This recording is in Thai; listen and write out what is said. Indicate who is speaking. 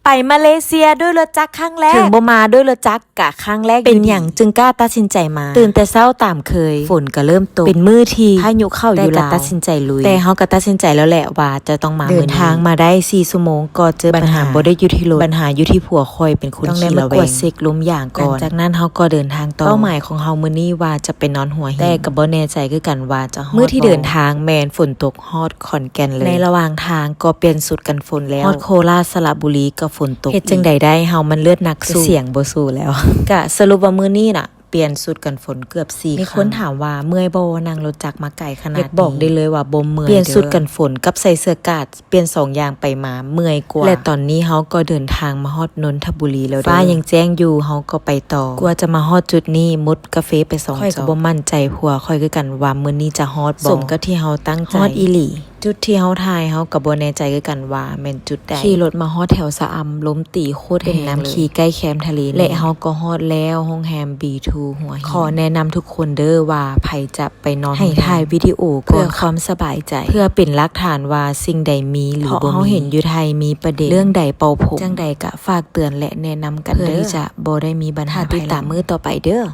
Speaker 1: ไปมาเลเซียด้วยรถจักรครั้งแรกถึงบ่มาด้วยรถจักรกะครั้งแรกเป็นอย่างจึงกล้าตัดสินใจมาตื่นแต่เช้าตามเคยฝนก็เริ่มตกเป็นมื้อที่พายุเข้าอยู่ลาวตัดสินใจลุยแต่เฮาก็ตัดสินใจแล้วแหละว่าจะต้องมาเดินทางมาได้4ชั่วโมงก็เจอปัญหาบ่ได้อยู่ที่รถปัญหาอยู่ที่ผัวคอยเป็นคนขี่ระแวงกดเซ็กลมอย่างก่อนจากนั้นเฮาก็เดินทางต่อเป้าหมายของเฮามื้อนี้ว่าจะไปนอนหัวหินแต่ก็บ่แน่ใจคือกันว่าจะฮอดมื้อที่เดินทางแม่นฝนตกฮอดขอนแก่นเลยในระหว่างทางก็เปลี่ยนสุดกันฝนแล้วฮอดโคราชสระบุรีก็ฝนตกเฮ็ดจังใดได้เฮามันเลือดนักสู้เสียงบ่สู้แล้วกะสรุปว่ามื้อนี้น่ะเปลี่ยนสุดกันฝนเกือบ4ครั้งมีคนถามว่าเมื่อยบ่นั่งรถจักรมาไกลขนาดนี้บอกได้เลยว่าบ่เมื่อยเปลี่ยนสุดกันฝนกับใส่เสื้อกาดเปลี่ยน2อย่างไปมาเมื่อยกว่าและตอนนี้เฮาก็เดินทางมาฮอดนนทบุรีแล้วฟ้ายังแจ้งอยู่เฮาก็ไปต่อกว่าจะมาฮอดจุดนี้มุดกาแฟไป2จอกค่อยก็บ่มั่นใจผัวค่อยคือกันว่ามื้อนี้จะฮอดบ่สมกับที่เฮาตั้งใจฮอดอีหลีจุดที่เฮาถ่ายเฮาก็บ่แน่ใจคือกันว่าแม่นจุดใดขี่รถมาฮอดแถวสะอำล้มตีโคตรเป็นน้ำขี่ใกล้แคมป์ทะเลและเฮาก็ฮอดแล้วโรงแรม B2 หัวหินขอแนะนำทุกคนเด้อว่าไผจะไปนอนให้ถ่ายวิดีโอเพื่อความสบายใจเพื่อเป็นหลักฐานว่าสิ่งใดมีหรือบ่มีเฮาเห็นอยู่ไทยมีประเด็นเรื่องใดเป่าผมจังใดก็ฝากเตือนและแนะนำกันเด้อเพื่อที่จะบ่ได้มีปัญหาติดตามมือต่อไปเด้อ